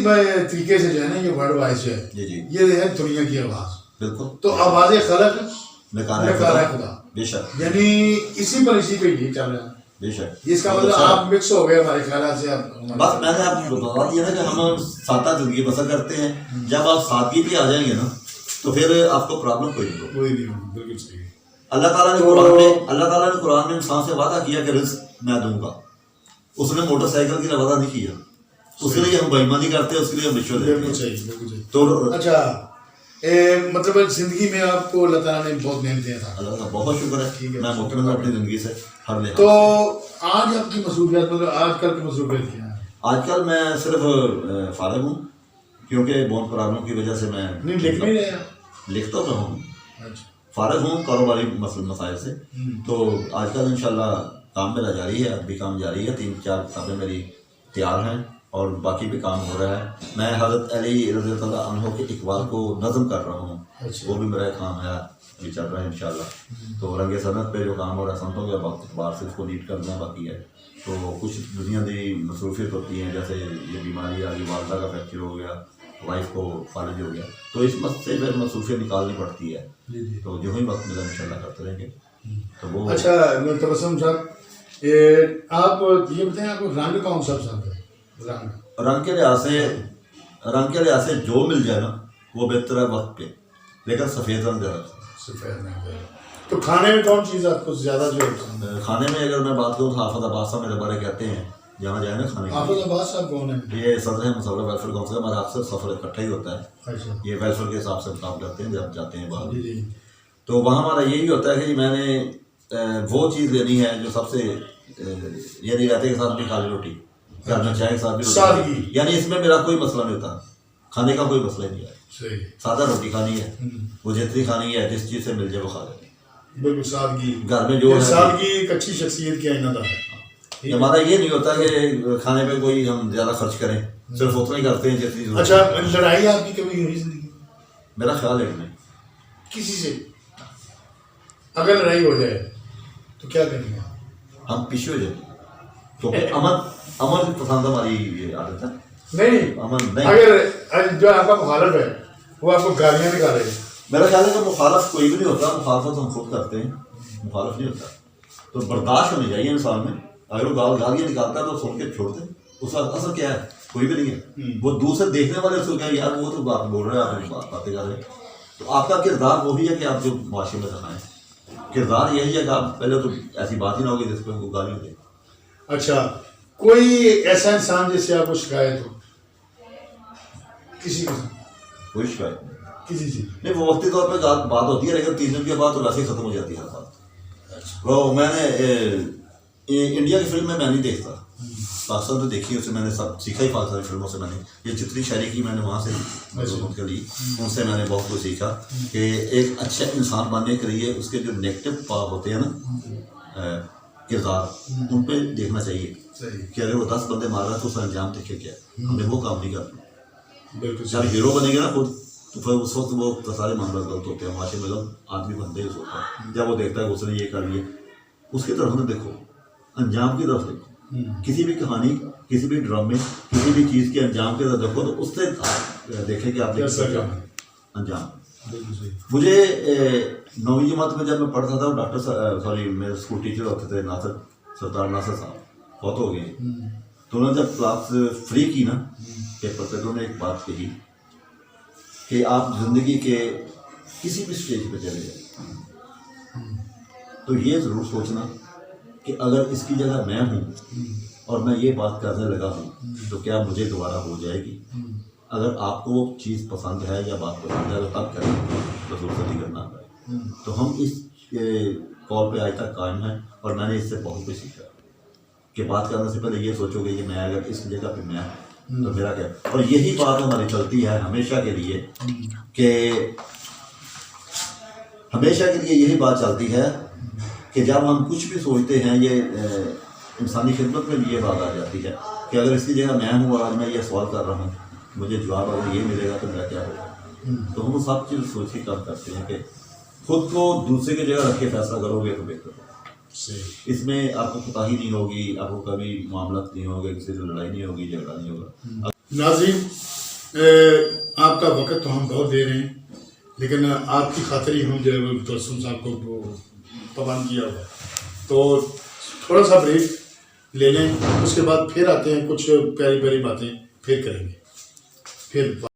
طریقے سے جو ہے نا یہ ورلڈ وائز جو ہے جی یہ ہے دنیا کی آواز. بالکل. تو آواز خلق نکارہ خدا بے شک، یعنی اسی پر اسی پہ یہ چل رہا ہے. بے شک. اس کا مطلب آپ مکس ہو گئے ہمارے خیالات سے. بس میں نے آپ کو بتا دیا نا کہ ہم سادہ زندگی بسر کرتے ہیں. جب آپ سادگی پہ آ جائیں گے نا تو پھر آپ کو پرابلم کوئی نہیں ہوگی. کوئی نہیں ہوگی. بالکل صحیح. اللہ تعالیٰ نے قرآن میں انسان سے وعدہ کیا کہ رزق میں دوں گا. اس نے موٹر سائیکل کے لیے وعدہ نہیں کیا. اس کے لیے ہم بےایمانی کرتے ہیں، اس کے لیے ہم رشوت دیتے ہیں. بالکل صحیح. بالکل صحیح. تو اچھا مطلب زندگی میں آپ کو اللہ تعالیٰ نے بہت نعمتیں تھا. اللہ کا بہت شکر ہے. میں مطمئن اپنی زندگی سے ہر لحاظ. تو آج آپ کی مصروفیات مطلب آج کل کی مصروفیات کیا ہے؟ آج کل میں صرف فارغ ہوں کیونکہ بون پرابلم کی وجہ سے میں نہیں لکھ نہیں رہے. لکھتا تو ہوں، اچھا فارغ ہوں کاروباری مسائل سے. تو آج کل انشاءاللہ کام میرا جاری ہے، اب بھی کام جاری ہے. 3-4 کتابیں میری تیار ہیں اور باقی بھی کام ہو رہا ہے. میں حضرت علی رضی اللہ عنہ کے اقبال کو نظم کر رہا ہوں. وہ بھی میرا کام ہے، یہ چل رہا ہے انشاءاللہ. تو رنگ صنعت پہ جو کام ہو رہا ہے سنتوں کے اعتبار سے اس کو لیڈ کرنا باقی ہے. تو کچھ دنیا کی مصروفیت ہوتی ہیں، جیسے یہ بیماری آ گئی، والدہ کا فریکچر ہو گیا، وائف کو فالج ہو گیا، تو اس مت سے پھر مصروفیت نکالنی پڑتی ہے. تو جو ہی وقت ملا انشاءاللہ کرتے رہیں گے. تو وہ اچھا تبسم صاحب آپ یہ بتائیں آپ کو رنگ کون سا پسند ہے؟ رنگ کے لحاظ سے جو مل جائے نا وہ بہتر ہے وقت پہ، لیکن سفید رنگ زیادہ. سفید رنگ. تو کھانے میں کون چیز آپ کو زیادہ جو پسند ہے؟ کھانے میں اگر میں بات کروں تو حافظ عباس صاحب میرے بارے کہتے ہیں جہاں جائے نا کھانے. حافظ عباس صاحب کون ہیں؟ یہ صدر ہے مصور ویلفیئر کونسل. ہمارا اکثر سفر اکٹھا ہی ہوتا ہے. اچھا. یہ ویلفیئر کے حساب سے کام کرتے ہیں جب جاتے ہیں باہر. جی. تو وہاں ہمارا یہی ہوتا ہے کہ میں نے وہ چیز لینی ہے جو سب سے یہ نہیں رہتے کے ساتھ بھی کھا لی روٹی، گھر میں چائے کے ساتھ بھی سادگی. یعنی اس میں میرا کوئی مسئلہ نہیں ہوتا. کھانے کا کوئی مسئلہ نہیں ہے. صحیح. سادہ روٹی کھانی ہے، وہ جتنی کھانی ہے جس چیز سے مل جائے وہ کھا لیں. بالکل سادگی. گھر میں جو ہے سادگی ایک اچھی شخصیت کی آئینہ ہے. ہمارا یہ نہیں ہوتا کہ کھانے پہ کوئی ہم زیادہ خرچ کریں، صرف اتنا ہی کرتے ہیں جتنی ضرورت. اچھا لڑائی آپ کی کبھی ہوئی زندگی میں؟ میرا خیال ہے کہ نہیں. کسی سے اگر لڑائی ہو جائے تو کیا کریں گے؟ ہم پیچھے ہو جائیں کیونکہ امن پسند ہماری یہ عادت ہے. نہیں امن نہیں. اگر جو آپ کا مخالف ہے وہ آپ کو گالیاں نکالے. میرا خیال ہے کہ مخالف کوئی بھی نہیں ہوتا، مخالفت ہم خود کرتے ہیں، مخالف نہیں ہوتا. تو برداشت ہونی چاہیے انسان میں. اگر وہ گالیاں نکالتا ہے تو سن کے چھوڑ دیں. اس کا اثر کیا ہے؟ کوئی بھی نہیں ہے. وہ دوسرے دیکھنے والے اس کو کہیں یار وہ تو بات بول رہے ہیں، آپ باتیں کر رہے ہیں. تو آپ کا کردار وہی ہے کہ آپ جو معاشرے میں دکھائیں. کردار یہی ہے کہ آپ پہلے تو ایسی بات ہی نہ ہوگی جس پہ وہ گالیاں دیں. اچھا کوئی ایسا انسان جس سے آپ کو شکایت ہو کسی کو؟ کوئی شکایت نہیں. کسی سے نہیں، وہ وقتی طور پہ بات ہوتی ہے لیکن 3 دن کے بعد تو ویسے ہی ختم ہو جاتی ہے ہر بات. وہ میں نے انڈیا کی فلم میں نہیں دیکھتا، پاکستان تو دیکھی، اس سے میں نے سب سیکھا ہی. پاکستانی فلموں سے میں نے یہ جتنی شاعری کی میں نے وہاں سے ان کے لیے ان سے میں نے بہت کچھ سیکھا کہ ایک اچھا انسان بننے کے لیے اس کے جو نیگیٹو پار ہوتے ہیں نا کردار، ان پہ دیکھنا چاہیے کہ اگر وہ 10 بندے مار رہا ہے تو اس کا انجام دیکھے کیا ہے. ہمیں وہ کام نہیں کرنا. بالکل. جب ہیرو بنے گا نا خود تو پھر اس وقت وہ سارے معاملات غلط ہوتے ہیں. معاشرے میں غلط آدمی بنتے ہیں اس وقت جب وہ دیکھتا ہے کہ اس نے یہ کر لیا. اس کی طرف نہ دیکھو، انجام کی طرف دیکھو. کسی بھی کہانی، کسی بھی ڈرامے، کسی بھی چیز کے انجام کی طرف دیکھو تو اس سے دیکھیں کہ آپ نے کیا انجام. مجھے 9ویں جماعت میں جب میں پڑھتا تھا ڈاکٹر میرے اسکول ٹیچر ہوتے تھے سردار ناصر صاحب، بہت ہو گئے. تو انہوں نے جب کلاس فری کی نا پیپر پہ تو انہوں نے ایک بات کہی کہ آپ زندگی کے کسی بھی اسٹیج پہ چلے جائیں تو یہ ضرور سوچنا کہ اگر اس کی جگہ میں ہوں اور میں یہ بات کرنے لگا ہوں تو کیا مجھے دوبارہ ہو جائے گی. اگر آپ کو وہ چیز پسند ہے یا بات پسند ہے تو تب کریں، رسول صلی کرنا ہے. تو ہم اس کال پہ آج تک قائم ہیں اور میں نے اس سے بہت کچھ سیکھا کہ بات کرنے سے پہلے یہ سوچو گے کہ میں اگر اس جگہ پہ میں ہوں تو میرا کیا. اور یہی بات ہماری چلتی ہے ہمیشہ کے لیے کہ ہمیشہ کے لیے یہی بات چلتی ہے کہ جب ہم کچھ بھی سوچتے ہیں، یہ انسانی خدمت میں بھی یہ بات آ جاتی ہے کہ اگر اس کی جگہ میں ہوں اور آج میں یہ سوال کر رہا ہوں، مجھے جواب اگر یہ ملے گا تو میرا کیا ہوگا. تو ہم سب چیز سوچ کے کام کرتے ہیں کہ خود کو دوسرے کی جگہ رکھ کے فیصلہ کرو گے تو بہتر ہوگا. اس میں آپ کو کوتاہی نہیں ہوگی، آپ کو کبھی معاملات نہیں ہوگا، کسی سے لڑائی نہیں ہوگی، جھگڑا نہیں ہوگا. ناظرین آپ کا وقت تو ہم بہت دے رہے ہیں، لیکن آپ کی خاطر ہی ہم جو ہے وہ تبسم صاحب کو وہ پابند کیا ہوا ہے، تو تھوڑا سا بریک لے لیں، اس کے بعد پھر آتے ہیں، کچھ پیاری پیاری باتیں پھر کریں گے، پھر